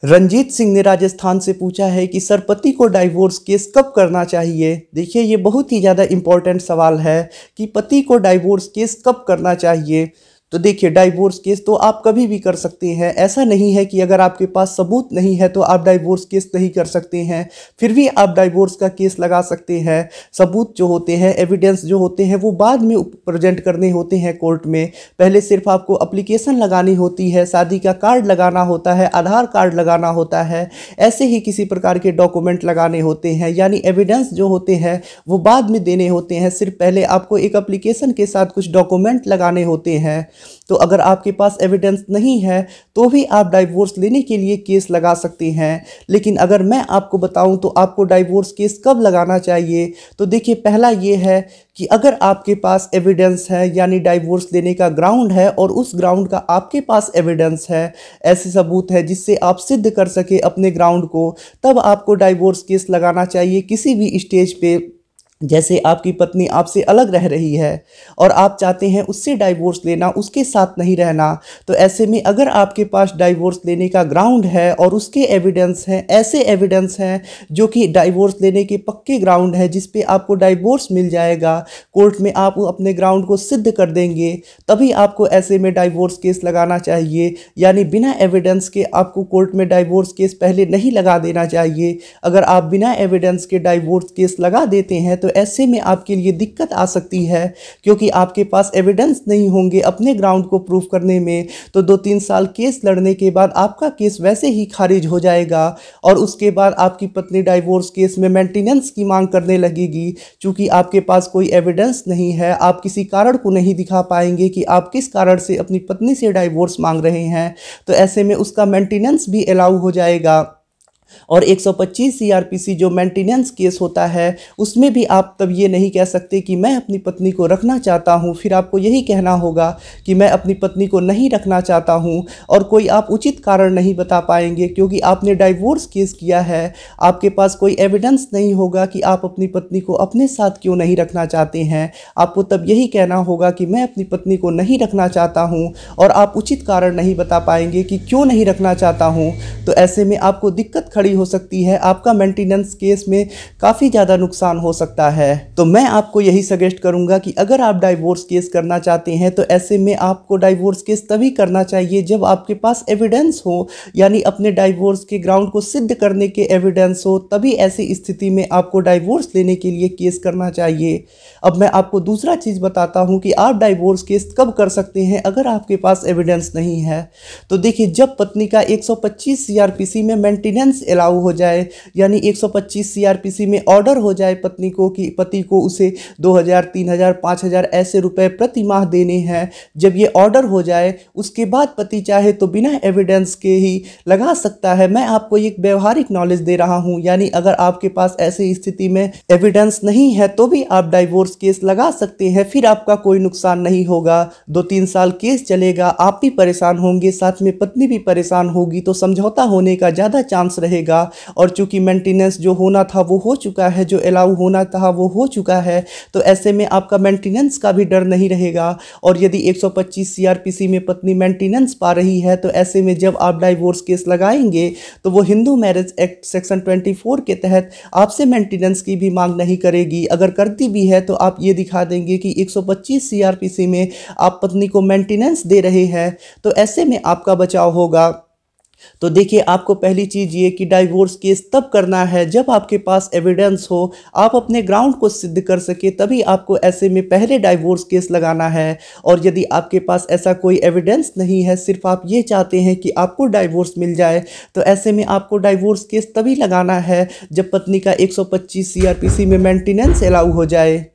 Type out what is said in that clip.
रंजीत सिंह ने राजस्थान से पूछा है कि सर पति को डाइवोर्स केस कब करना चाहिए। देखिए ये बहुत ही ज़्यादा इम्पोर्टेंट सवाल है कि पति को डाइवोर्स केस कब करना चाहिए। तो देखिए डाइवोर्स केस तो आप कभी भी कर सकते हैं। ऐसा नहीं है कि अगर आपके पास सबूत नहीं है तो आप डाइवोर्स केस नहीं कर सकते हैं, फिर भी आप डाइवोर्स का केस लगा सकते हैं। सबूत जो होते हैं, एविडेंस जो होते हैं, वो बाद में प्रेजेंट करने होते हैं कोर्ट में। पहले सिर्फ आपको एप्लीकेशन लगानी होती है, शादी का कार्ड लगाना होता है, आधार कार्ड लगाना होता है, ऐसे ही किसी प्रकार के डॉक्यूमेंट लगाने होते हैं। यानी एविडेंस जो होते हैं वो बाद में देने होते हैं, सिर्फ पहले आपको एक एप्लीकेशन के साथ कुछ डॉक्यूमेंट लगाने होते हैं। तो अगर आपके पास एविडेंस नहीं है तो भी आप डाइवोर्स लेने के लिए केस लगा सकते हैं। लेकिन अगर मैं आपको बताऊं तो आपको डाइवोर्स केस कब लगाना चाहिए, तो देखिए पहला ये है कि अगर आपके पास एविडेंस है, यानी डाइवोर्स लेने का ग्राउंड है और उस ग्राउंड का आपके पास एविडेंस है, ऐसे सबूत है जिससे आप सिद्ध कर सके अपने ग्राउंड को, तब आपको डाइवोर्स केस लगाना चाहिए किसी भी स्टेज पे। जैसे आपकी पत्नी आपसे अलग रह रही है और आप चाहते हैं उससे डाइवोर्स लेना, उसके साथ नहीं रहना, तो ऐसे में अगर आपके पास डाइवोर्स लेने का ग्राउंड है और उसके एविडेंस हैं, ऐसे एविडेंस हैं जो कि डाइवोर्स लेने के पक्के ग्राउंड है, जिस पे आपको डाइवोर्स मिल जाएगा, कोर्ट में आप अपने ग्राउंड को सिद्ध कर देंगे, तभी आपको ऐसे में डाइवोर्स केस लगाना चाहिए। यानी बिना एविडेंस के आपको कोर्ट में डाइवोर्स केस पहले नहीं लगा देना चाहिए। अगर आप बिना एविडेंस के डाइवोर्स केस लगा देते हैं तो ऐसे में आपके लिए दिक्कत आ सकती है, क्योंकि आपके पास एविडेंस नहीं होंगे अपने ग्राउंड को प्रूफ करने में। तो 2-3 साल केस लड़ने के बाद आपका केस वैसे ही खारिज हो जाएगा और उसके बाद आपकी पत्नी डाइवोर्स केस में मेंटेनेंस की मांग करने लगेगी। चूंकि आपके पास कोई एविडेंस नहीं है, आप किसी कारण को नहीं दिखा पाएंगे कि आप किस कारण से अपनी पत्नी से डाइवोर्स मांग रहे हैं, तो ऐसे में उसका मेंटेनेंस भी अलाउ हो जाएगा। और 125 सीआरपीसी जो मेंटेनेंस केस होता है उसमें भी आप तब ये नहीं कह सकते कि मैं अपनी पत्नी को रखना चाहता हूँ, फिर आपको यही कहना होगा कि मैं अपनी पत्नी को नहीं रखना चाहता हूँ, और कोई आप उचित कारण नहीं बता पाएंगे क्योंकि आपने डाइवोर्स केस किया है। आपके पास कोई एविडेंस नहीं होगा कि आप अपनी पत्नी को अपने साथ क्यों नहीं रखना चाहते हैं। आपको तब यही कहना होगा कि मैं अपनी पत्नी को नहीं रखना चाहता हूँ, और आप उचित कारण नहीं बता पाएंगे कि क्यों नहीं रखना चाहता हूँ। तो ऐसे में आपको दिक्कत खड़ी हो सकती है, आपका मेंटेनेंस केस में काफ़ी ज़्यादा नुकसान हो सकता है। तो मैं आपको यही सजेस्ट करूंगा कि अगर आप डाइवोर्स केस करना चाहते हैं तो ऐसे में आपको डाइवोर्स केस तभी करना चाहिए जब आपके पास एविडेंस हो, यानी अपने डाइवोर्स के ग्राउंड को सिद्ध करने के एविडेंस हो, तभी ऐसी स्थिति में आपको डाइवोर्स लेने के लिए केस करना चाहिए। अब मैं आपको दूसरा चीज़ बताता हूँ कि आप डाइवोर्स केस कब कर सकते हैं अगर आपके पास एविडेंस नहीं है। तो देखिए जब पत्नी का 125 सीआरपीसी में मेंटेनेंस अलाउ हो जाए, यानी 125 सीआरपीसी में ऑर्डर हो जाए पत्नी को कि पति को उसे 2000, 3000, 5000 ऐसे रुपए प्रति माह देने हैं। जब ये ऑर्डर हो जाए उसके बाद पति चाहे तो बिना एविडेंस के ही लगा सकता है। मैं आपको एक व्यवहारिक नॉलेज दे रहा हूं, यानी अगर आपके पास ऐसी स्थिति में एविडेंस नहीं है तो भी आप डाइवोर्स केस लगा सकते हैं, फिर आपका कोई नुकसान नहीं होगा। 2-3 साल केस चलेगा, आप भी परेशान होंगे, साथ में पत्नी भी परेशान होगी, तो समझौता होने का ज़्यादा चांस रहेगा। और चूंकि मेंटेनेंस जो होना था वो हो चुका है, जो अलाउ होना था वो हो चुका है, तो ऐसे में आपका मेंटेनेंस का भी डर नहीं रहेगा। और यदि 125 सीआरपीसी में पत्नी मेंटेनेंस पा रही है तो ऐसे में जब आप डाइवोर्स केस लगाएंगे तो वो हिंदू मैरिज एक्ट सेक्शन 24 के तहत आपसे मेंटेनेंस की भी मांग नहीं करेगी। अगर करती भी है तो आप ये दिखा देंगे कि 125 सीआरपीसी में आप पत्नी को मेंटेनेंस दे रहे हैं, तो ऐसे में आपका बचाव होगा। तो देखिए आपको पहली चीज़ ये कि डाइवोर्स केस तब करना है जब आपके पास एविडेंस हो, आप अपने ग्राउंड को सिद्ध कर सके, तभी आपको ऐसे में पहले डाइवोर्स केस लगाना है। और यदि आपके पास ऐसा कोई एविडेंस नहीं है, सिर्फ आप ये चाहते हैं कि आपको डाइवोर्स मिल जाए, तो ऐसे में आपको डाइवोर्स केस तभी लगाना है जब पत्नी का 125 सीआरपीसी में मेंटेनेंस अलाउ हो जाए।